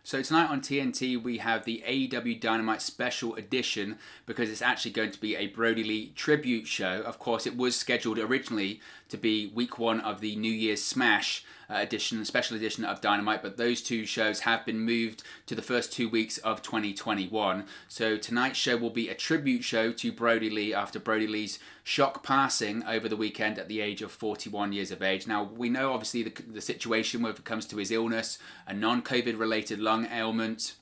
So tonight on TNT we have the AEW Dynamite special edition because it's actually going to be a Brodie Lee Tribute Show. Of course, it was scheduled originally to be week 1 of the New Year's Smash edition, special edition of Dynamite, but those two shows have been moved to the first 2 weeks of 2021. So tonight's show will be a tribute show to Brodie Lee after Brodie Lee's shock passing over the weekend at the age of 41 years of age. Now, we know obviously the situation when it comes to his illness, a non-COVID related lung ailment,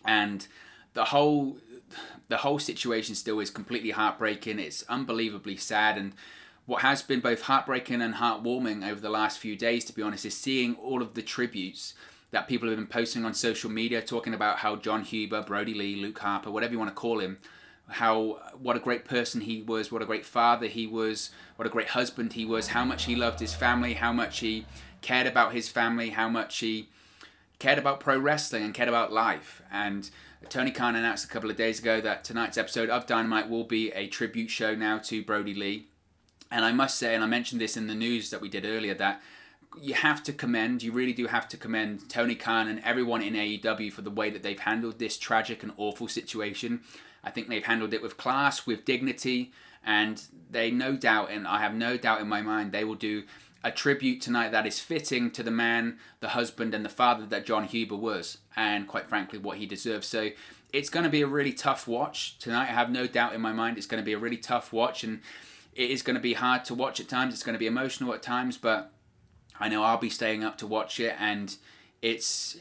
and the whole situation still is completely heartbreaking. It's unbelievably sad, and what has been both heartbreaking and heartwarming over the last few days, to be honest, is seeing all of the tributes that people have been posting on social media, talking about how Jon Huber, Brodie Lee, Luke Harper, whatever you want to call him, what a great person he was, what a great father he was, what a great husband he was, how much he loved his family, how much he cared about his family, how much he cared about pro wrestling and cared about life. And Tony Khan announced a couple of days ago that tonight's episode of Dynamite will be a tribute show now to Brodie Lee. And I must say, and I mentioned this in the news that we did earlier, that you really do have to commend Tony Khan and everyone in AEW for the way that they've handled this tragic and awful situation. I think they've handled it with class, with dignity, and they no doubt, and I have no doubt in my mind, they will do a tribute tonight that is fitting to the man, the husband, and the father that Jon Huber was, and quite frankly, what he deserves. So it's going to be a really tough watch tonight. I have no doubt in my mind it's going to be a really tough watch, and it is going to be hard to watch at times. It's going to be emotional at times, but I know I'll be staying up to watch it, and it's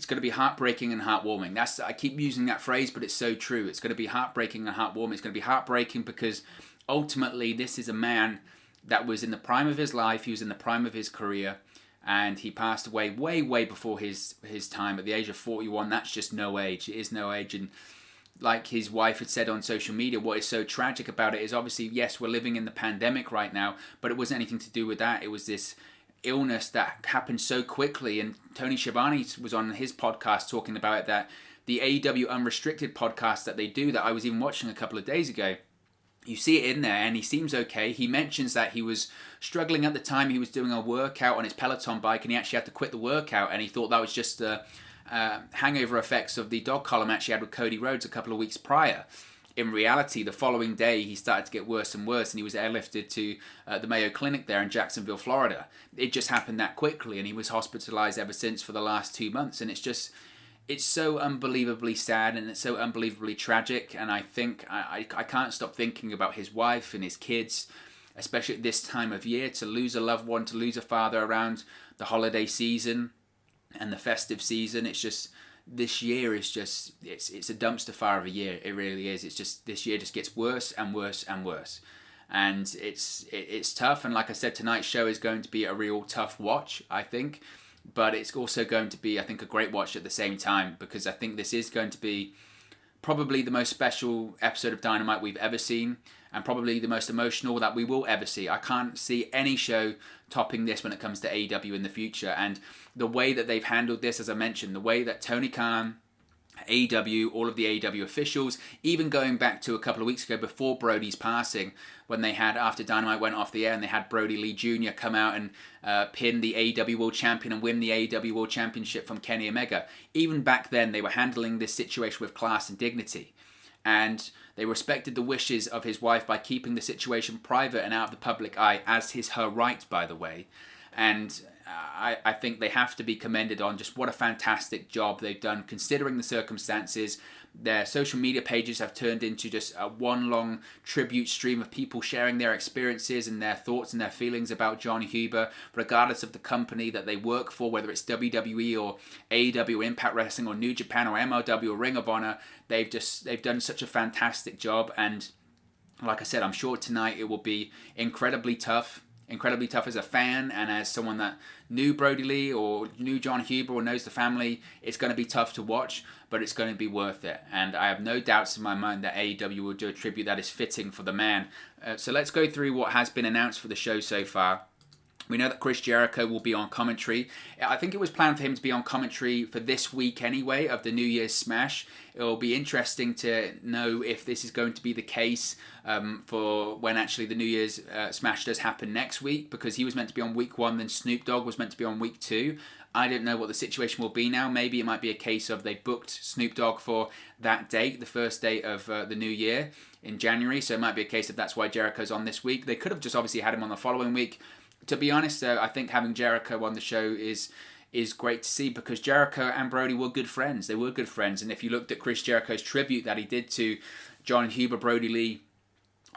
going to be heartbreaking and heartwarming. I keep using that phrase, but it's so true. It's going to be heartbreaking and heartwarming. It's going to be heartbreaking because ultimately this is a man that was in the prime of his life. He was in the prime of his career, and he passed away way before his time at the age of 41. That's just no age. It is no age. And like his wife had said on social media, what is so tragic about it is obviously, yes, we're living in the pandemic right now, but it wasn't anything to do with that. It was this illness that happened so quickly. And Tony Schiavone was on his podcast talking about it, that the AEW Unrestricted podcast that they do, that I was even watching a couple of days ago, you see it in there, and he seems okay. He mentions that he was struggling at the time. He was doing a workout on his Peloton bike, and he actually had to quit the workout, and he thought that was just the hangover effects of the dog collar match he had with Cody Rhodes a couple of weeks prior. In reality, the following day, he started to get worse and worse, and he was airlifted to the Mayo Clinic there in Jacksonville, Florida. It just happened that quickly, and he was hospitalized ever since for the last 2 months. And it's so unbelievably sad, and it's so unbelievably tragic. And I think I can't stop thinking about his wife and his kids, especially at this time of year, to lose a loved one, to lose a father around the holiday season and the festive season. It's just, this year is just, it's a dumpster fire of a year. It really is. It's just, this year just gets worse and worse and worse. And it's tough. And like I said, tonight's show is going to be a real tough watch, I think. But it's also going to be, I think, a great watch at the same time, because I think this is going to be probably the most special episode of Dynamite we've ever seen, and probably the most emotional that we will ever see. I can't see any show topping this when it comes to AEW in the future. And the way that they've handled this, as I mentioned, the way that Tony Khan, AEW, all of the AEW officials, even going back to a couple of weeks ago before Brodie's passing, when they had, after Dynamite went off the air, and they had Brodie Lee Jr. come out and pin the AEW World Champion and win the AEW World Championship from Kenny Omega. Even back then, they were handling this situation with class and dignity. And they respected the wishes of his wife by keeping the situation private and out of the public eye, as is her right, by the way. And I think they have to be commended on just what a fantastic job they've done, considering the circumstances. Their social media pages have turned into just a one long tribute stream of people sharing their experiences and their thoughts and their feelings about Jon Huber, regardless of the company that they work for, whether it's WWE or AEW, Impact Wrestling, or New Japan, or MLW, or Ring of Honor. They've done such a fantastic job. And like I said, I'm sure tonight it will be incredibly tough as a fan and as someone that knew Brodie Lee or knew Jon Huber or knows the family. It's going to be tough to watch, but it's going to be worth it. And I have no doubts in my mind that AEW will do a tribute that is fitting for the man. So let's go through what has been announced for the show so far. We know that Chris Jericho will be on commentary. I think it was planned for him to be on commentary for this week anyway, of the New Year's Smash. It will be interesting to know if this is going to be the case for when actually the New Year's Smash does happen next week, because he was meant to be on week 1, then Snoop Dogg was meant to be on week 2. I don't know what the situation will be now. Maybe it might be a case of they booked Snoop Dogg for that date, the first date of the new year in January. So it might be a case of that's why Jericho's on this week. They could have just obviously had him on the following week. To be honest, though, I think having Jericho on the show is great to see, because Jericho and Brodie were good friends. They were good friends. And if you looked at Chris Jericho's tribute that he did to Jon Huber, Brodie Lee,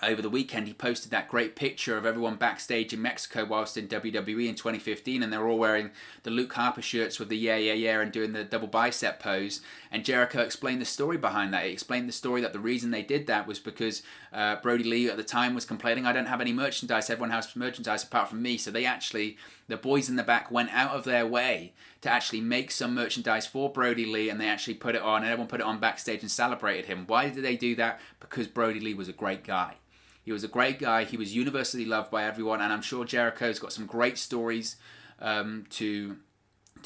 over the weekend, he posted that great picture of everyone backstage in Mexico whilst in WWE in 2015, and they were all wearing the Luke Harper shirts with the yeah, yeah, yeah, and doing the double bicep pose. And Jericho explained the story behind that. He explained the story that the reason they did that was because Brodie Lee at the time was complaining, I don't have any merchandise, everyone has merchandise apart from me. So they actually, the boys in the back went out of their way to actually make some merchandise for Brodie Lee, and they actually put it on, and everyone put it on backstage and celebrated him. Why did they do that? Because Brodie Lee was a great guy. He was a great guy. He was universally loved by everyone, and I'm sure Jericho's got some great stories to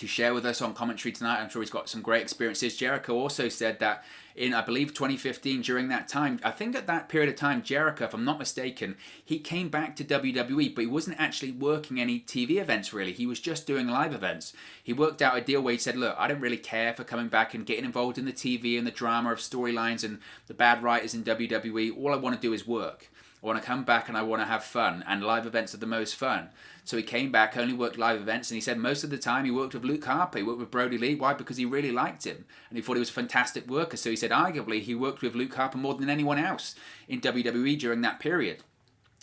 share with us on commentary tonight. I'm sure he's got some great experiences. Jericho also said that in, I believe, 2015, during that time, I think at that period of time, Jericho, if I'm not mistaken, he came back to WWE, but he wasn't actually working any TV events, really. He was just doing live events. He worked out a deal where he said, look, I don't really care for coming back and getting involved in the TV and the drama of storylines and the bad writers in WWE. All I want to do is work. I want to come back and I want to have fun, and live events are the most fun. So he came back, only worked live events, and he said most of the time he worked with Luke Harper, he worked with Brodie Lee. Why? Because he really liked him, and he thought he was a fantastic worker. So he said arguably he worked with Luke Harper more than anyone else in WWE during that period.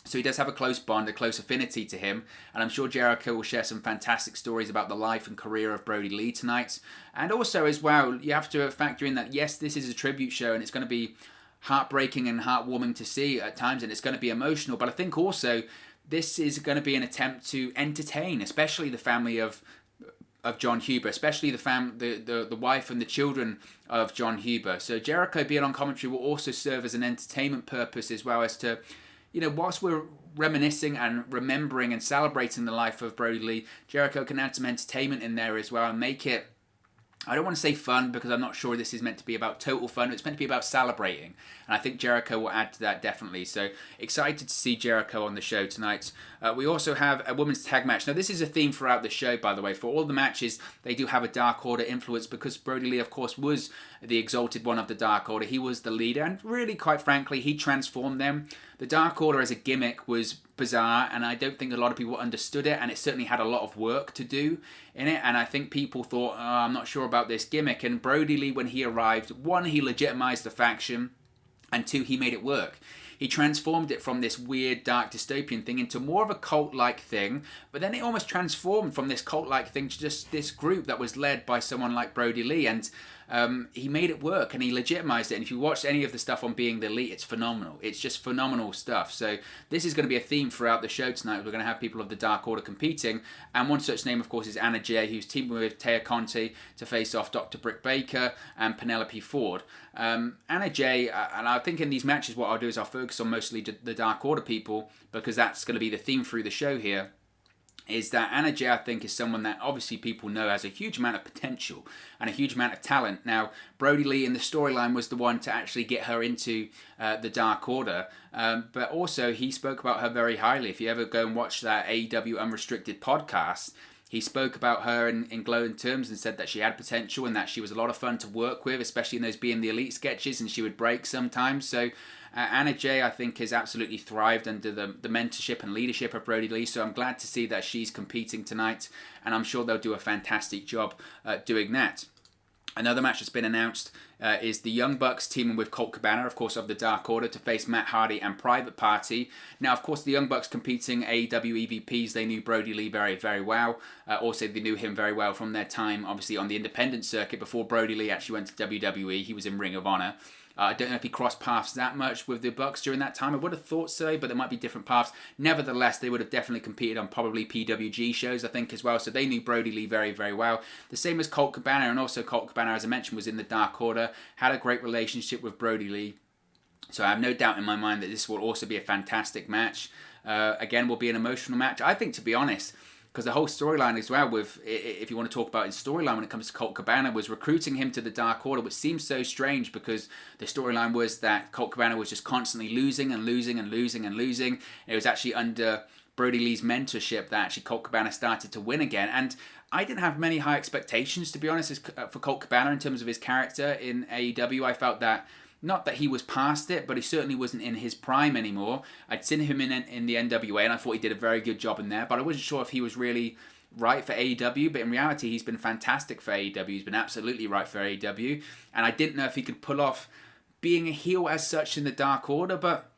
So he does have a close bond, a close affinity to him, and I'm sure Jericho will share some fantastic stories about the life and career of Brodie Lee tonight. And also as well, you have to factor in that yes, this is a tribute show, and it's going to be heartbreaking and heartwarming to see at times, and it's going to be emotional, but I think also this is going to be an attempt to entertain, especially the family of Jon Huber, especially the wife and the children of Jon Huber. So Jericho being on commentary will also serve as an entertainment purpose, as well as to, you know, whilst we're reminiscing and remembering and celebrating the life of Brodie Lee, Jericho can add some entertainment in there as well and make it, I don't want to say fun, because I'm not sure this is meant to be about total fun. It's meant to be about celebrating. And I think Jericho will add to that definitely. So excited to see Jericho on the show tonight. We also have a women's tag match. Now this is a theme throughout the show, by the way. For all the matches, they do have a Dark Order influence, because Brodie Lee, of course, was the exalted one of the Dark Order. He was the leader, and really, quite frankly, he transformed them. The Dark Order as a gimmick was bizarre, and I don't think a lot of people understood it, and it certainly had a lot of work to do in it, and I think people thought, oh, I'm not sure about this gimmick. And Brodie Lee, when he arrived, one, he legitimized the faction, and two, he made it work. He transformed it from this weird, dark, dystopian thing into more of a cult-like thing, but then it almost transformed from this cult-like thing to just this group that was led by someone like Brodie Lee, and he made it work, and he legitimized it. And if you watch any of the stuff on Being the Elite, it's phenomenal. It's just phenomenal stuff. So this is going to be a theme throughout the show tonight. We're going to have people of the Dark Order competing, and one such name, of course, is Anna Jay, who's teaming with Taya Conti to face off Dr. Britt Baker and Penelope Ford. Anna Jay, and I think in these matches what I'll do is I'll focus on mostly the Dark Order people, because that's going to be the theme through the show here. Is that Anna Jay, I think, is someone that obviously people know has a huge amount of potential and a huge amount of talent. Now, Brodie Lee in the storyline was the one to actually get her into the Dark Order, but also he spoke about her very highly. If you ever go and watch that AEW Unrestricted podcast, he spoke about her in glowing terms and said that she had potential and that she was a lot of fun to work with, especially in those Being the Elite sketches, and she would break sometimes. So Anna Jay, I think, has absolutely thrived under the mentorship and leadership of Brodie Lee, so I'm glad to see that she's competing tonight, and I'm sure they'll do a fantastic job doing that. Another match that's been announced is the Young Bucks teaming with Colt Cabana, of course, of the Dark Order, to face Matt Hardy and Private Party. Now, of course, the Young Bucks competing AEW EVPs, they knew Brodie Lee very, very well. Also, they knew him very well from their time, obviously, on the independent circuit. Before Brodie Lee actually went to WWE, he was in Ring of Honor. I don't know if he crossed paths that much with the Bucks during that time. I would have thought so, but there might be different paths. Nevertheless, they would have definitely competed on probably PWG shows, I think, as well. So they knew Brodie Lee very, very well. The same as Colt Cabana, and also Colt Cabana, as I mentioned, was in the Dark Order, had a great relationship with Brodie Lee. So I have no doubt in my mind that this will also be a fantastic match. Again, will be an emotional match. I think, to be honest, because the whole storyline as well, with, if you want to talk about his storyline when it comes to Colt Cabana, was recruiting him to the Dark Order, which seems so strange, because the storyline was that Colt Cabana was just constantly losing and losing and losing and losing. And it was actually under Brodie Lee's mentorship that actually Colt Cabana started to win again. And I didn't have many high expectations, to be honest, for Colt Cabana in terms of his character in AEW. I felt that, not that he was past it, but he certainly wasn't in his prime anymore. I'd seen him in the NWA, and I thought he did a very good job in there, but I wasn't sure if he was really right for AEW, but in reality, he's been fantastic for AEW. He's been absolutely right for AEW, and I didn't know if he could pull off being a heel as such in the Dark Order, but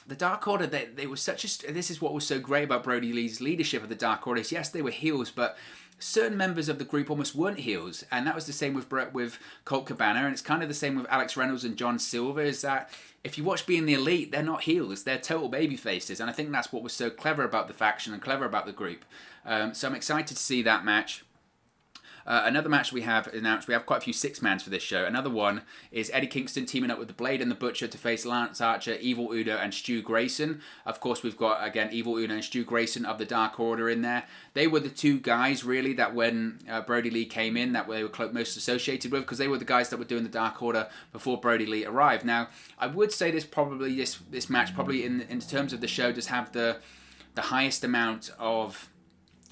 the Dark Order, they were such a... This is what was so great about Brodie Lee's leadership of the Dark Order, is yes, they were heels, but certain members of the group almost weren't heels, and that was the same with Colt Cabana, and it's kind of the same with Alex Reynolds and Jon Silver, is that if you watch Being the Elite, they're not heels, they're total baby faces, and I think that's what was so clever about the faction and clever about the group. So I'm excited to see that match. Another match we have announced, we have quite a few six-mans for this show. Another one is Eddie Kingston teaming up with the Blade and the Butcher to face Lance Archer, Evil Uno, and Stu Grayson. Of course, we've got, again, Evil Uno and Stu Grayson of the Dark Order in there. They were the two guys, really, that when Brodie Lee came in, that they were most associated with, because they were the guys that were doing the Dark Order before Brodie Lee arrived. Now, I would say this match, probably in terms of the show, does have the highest amount of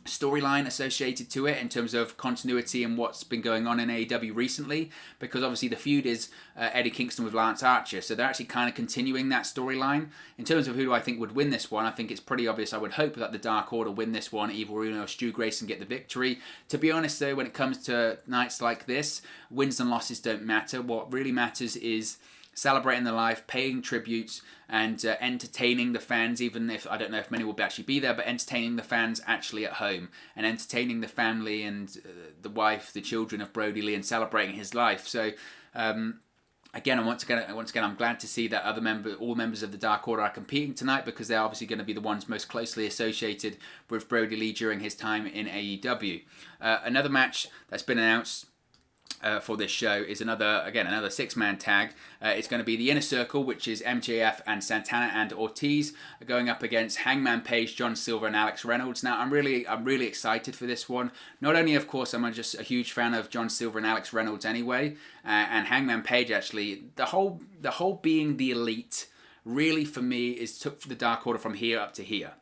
storyline associated to it in terms of continuity and what's been going on in AEW recently, because obviously the feud is Eddie Kingston with Lance Archer, so they're actually kind of continuing that storyline. In terms of who I think would win this one, I think it's pretty obvious. I would hope that the Dark Order win this one, Evil Uno or Stu Grayson get the victory. To be honest though, when it comes to nights like this, wins and losses don't matter. What really matters is celebrating the life, paying tributes, and entertaining the fans, even if I don't know if many will actually be there, but entertaining the fans actually at home, and entertaining the family and the wife, the children of Brodie Lee, and celebrating his life. So again, once again, I'm glad to see that all members of the Dark Order are competing tonight, because they're obviously going to be the ones most closely associated with Brodie Lee during his time in AEW. Another match that's been announced for this show is another six-man tag. It's going to be the Inner Circle, which is MJF and Santana and Ortiz going up against Hangman Page, Jon Silver, and Alex Reynolds. Now, I'm really excited for this one. Not only, of course, I'm just a huge fan of Jon Silver and Alex Reynolds anyway, and Hangman Page actually. The whole Being the Elite really for me took the Dark Order from here up to here.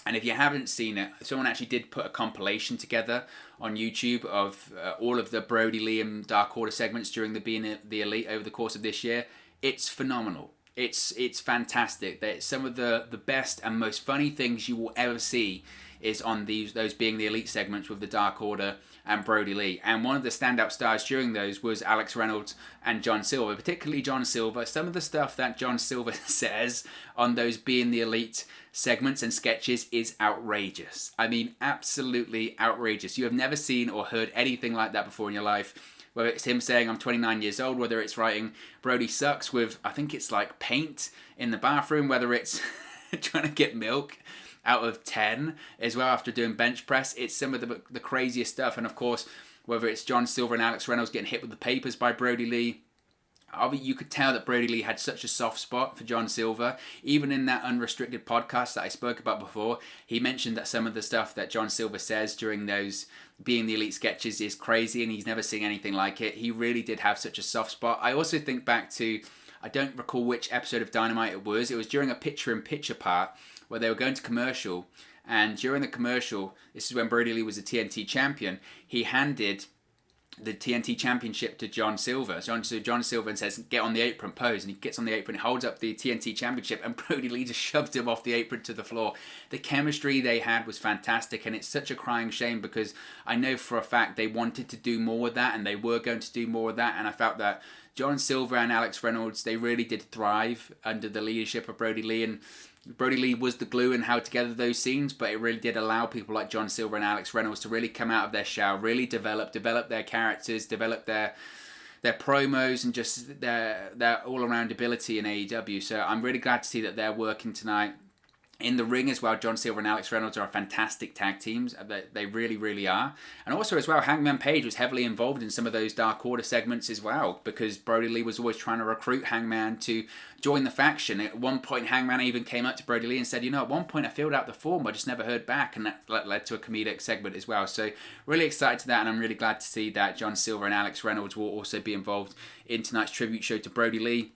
And if you haven't seen it, someone actually did put a compilation together on YouTube of all of the Brodie Lee and Dark Order segments during the Being the Elite over the course of this year. It's phenomenal. It's fantastic. Some of the best and most funny things you will ever see is on those Being the Elite segments with the Dark Order and Brodie Lee. And one of the standout stars during those was Alex Reynolds and Jon Silver, particularly Jon Silver. Some of the stuff that Jon Silver says on those Being the Elite segments and sketches is outrageous. I mean, absolutely outrageous. You have never seen or heard anything like that before in your life. Whether it's him saying, I'm 29 years old, whether it's writing, Brodie sucks with, I think it's like paint in the bathroom, whether it's trying to get milk out of 10 as well after doing bench press. It's some of the craziest stuff. And of course, whether it's Jon Silver and Alex Reynolds getting hit with the papers by Brodie Lee, you could tell that Brodie Lee had such a soft spot for Jon Silver. Even in that Unrestricted podcast that I spoke about before, he mentioned that some of the stuff that Jon Silver says during those Being the Elite sketches is crazy and he's never seen anything like it. He really did have such a soft spot. I also think back to, I don't recall which episode of Dynamite it was. It was during a picture-in-picture part where they were going to commercial, and during the commercial, this is when Brodie Lee was a TNT champion, he handed the TNT championship to Jon Silver. So Jon Silver says, get on the apron, pose, and he gets on the apron, holds up the TNT championship, and Brodie Lee just shoved him off the apron to the floor. The chemistry they had was fantastic, and it's such a crying shame because I know for a fact they wanted to do more with that, and they were going to do more with that, and I felt that Jon Silver and Alex Reynolds, they really did thrive under the leadership of Brodie Lee, and Brodie Lee was the glue and held together those scenes, but it really did allow people like Jon Silver and Alex Reynolds to really come out of their shell, really develop their characters, develop their promos, and just their all-around ability in AEW. So I'm really glad to see that they're working tonight. In the ring as well, Jon Silver and Alex Reynolds are a fantastic tag teams. They really, really are. And also as well, Hangman Page was heavily involved in some of those Dark Order segments as well, because Brodie Lee was always trying to recruit Hangman to join the faction. At one point, Hangman even came up to Brodie Lee and said, at one point I filled out the form, I just never heard back, and that led to a comedic segment as well. So really excited to that, and I'm really glad to see that Jon Silver and Alex Reynolds will also be involved in tonight's tribute show to Brodie Lee.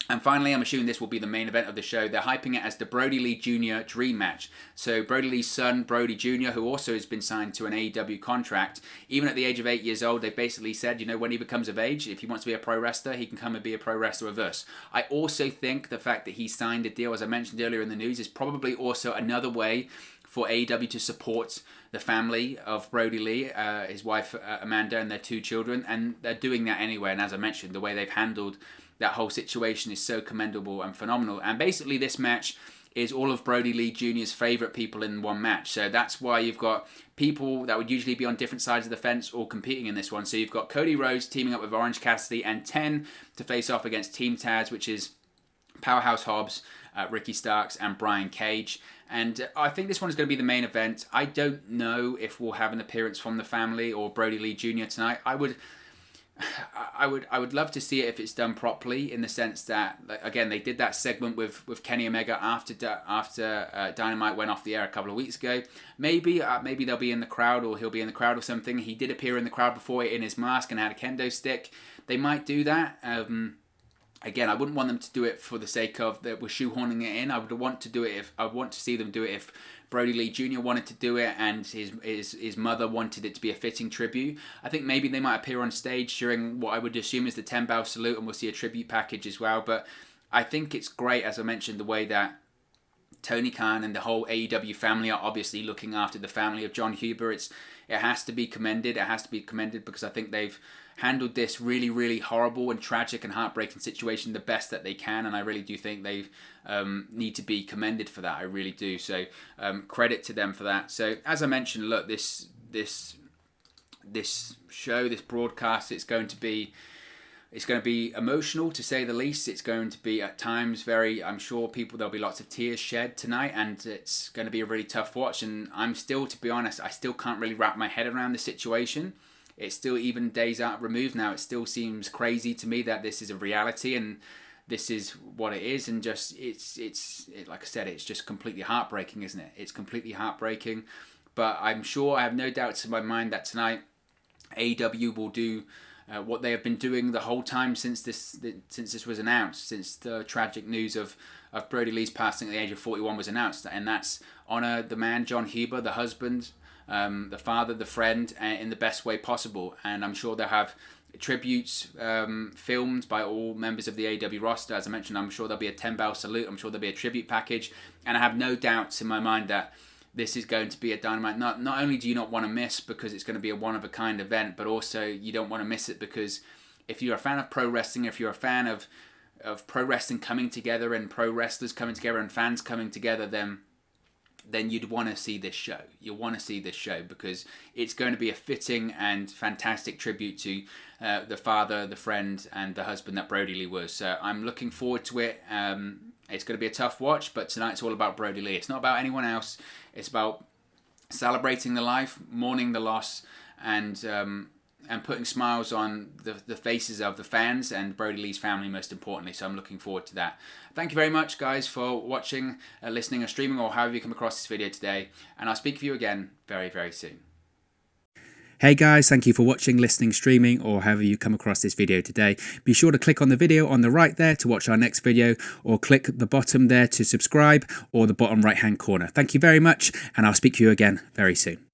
And finally, I'm assuming this will be the main event of the show. They're hyping it as the Brodie Lee Jr. Dream Match. So Brodie Lee's son, Brodie Jr., who also has been signed to an AEW contract, even at the age of 8 years old, they've basically said, you know, when he becomes of age, if he wants to be a pro wrestler, he can come and be a pro wrestler with us. I also think the fact that he signed a deal, as I mentioned earlier in the news, is probably also another way for AEW to support the family of Brodie Lee, his wife Amanda, and their 2 children. And they're doing that anyway. And as I mentioned, the way they've handled that whole situation is so commendable and phenomenal. And basically this match is all of Brodie Lee Jr.'s favourite people in one match. So that's why you've got people that would usually be on different sides of the fence all competing in this one. So you've got Cody Rhodes teaming up with Orange Cassidy and 10 to face off against Team Taz, which is Powerhouse Hobbs, Ricky Starks and Brian Cage. And I think this one is going to be the main event. I don't know if we'll have an appearance from the family or Brodie Lee Jr. tonight. I would love to see it if it's done properly, in the sense that, again, they did that segment with Kenny Omega after Dynamite went off the air a couple of weeks ago. Maybe they'll be in the crowd, or he'll be in the crowd or something. He did appear in the crowd before in his mask and had a kendo stick. They might do that. Again, I wouldn't want them to do it for the sake of that we're shoehorning it in. I would want to see them do it if Brodie Lee Jr. wanted to do it and his mother wanted it to be a fitting tribute. I think maybe they might appear on stage during what I would assume is the 10 bell salute, and we'll see a tribute package as well. But I think it's great, as I mentioned, the way that Tony Khan and the whole AEW family are obviously looking after the family of Jon Huber. It has to be commended. It has to be commended because I think they've handled this really, really horrible and tragic and heartbreaking situation the best that they can, and I really do think they need to be commended for that. I really do. So credit to them for that. So as I mentioned, look, this show, this broadcast, it's going to be emotional, to say the least. It's going to be at times I'm sure there'll be lots of tears shed tonight, and it's going to be a really tough watch. And I'm still, to be honest, I still can't really wrap my head around the situation. It's still, even days out removed now, it still seems crazy to me that this is a reality and this is what it is. And just, it's like I said, it's just completely heartbreaking, isn't it? It's completely heartbreaking. But I'm sure, I have no doubts in my mind that tonight AEW will do what they have been doing the whole time since this was announced, since the tragic news of Brodie Lee's passing at the age of 41 was announced. And that's honour the man, Jon Huber, the husband, the father, the friend, in the best way possible. And I'm sure they'll have tributes filmed by all members of the AEW roster. As I mentioned, I'm sure there'll be a 10 bell salute. I'm sure there'll be a tribute package. And I have no doubts in my mind that this is going to be a Dynamite. Not only do you not want to miss because it's going to be a one-of-a-kind event, but also you don't want to miss it because if you're a fan of pro wrestling, if you're a fan of pro wrestling coming together and pro wrestlers coming together and fans coming together, then you'd want to see this show. You'll want to see this show because it's going to be a fitting and fantastic tribute to the father, the friend, and the husband that Brodie Lee was. So I'm looking forward to it. It's going to be a tough watch, but tonight's all about Brodie Lee. It's not about anyone else. It's about celebrating the life, mourning the loss, and putting smiles on the faces of the fans and Brodie Lee's family, most importantly. So I'm looking forward to that. Thank you very much, guys, for watching, listening, or streaming, or however you come across this video today. And I'll speak with you again very, very soon. Hey guys, thank you for watching, listening, streaming, or however you come across this video today. Be sure to click on the video on the right there to watch our next video, or click the bottom there to subscribe, or the bottom right hand corner. Thank you very much, and I'll speak to you again very soon.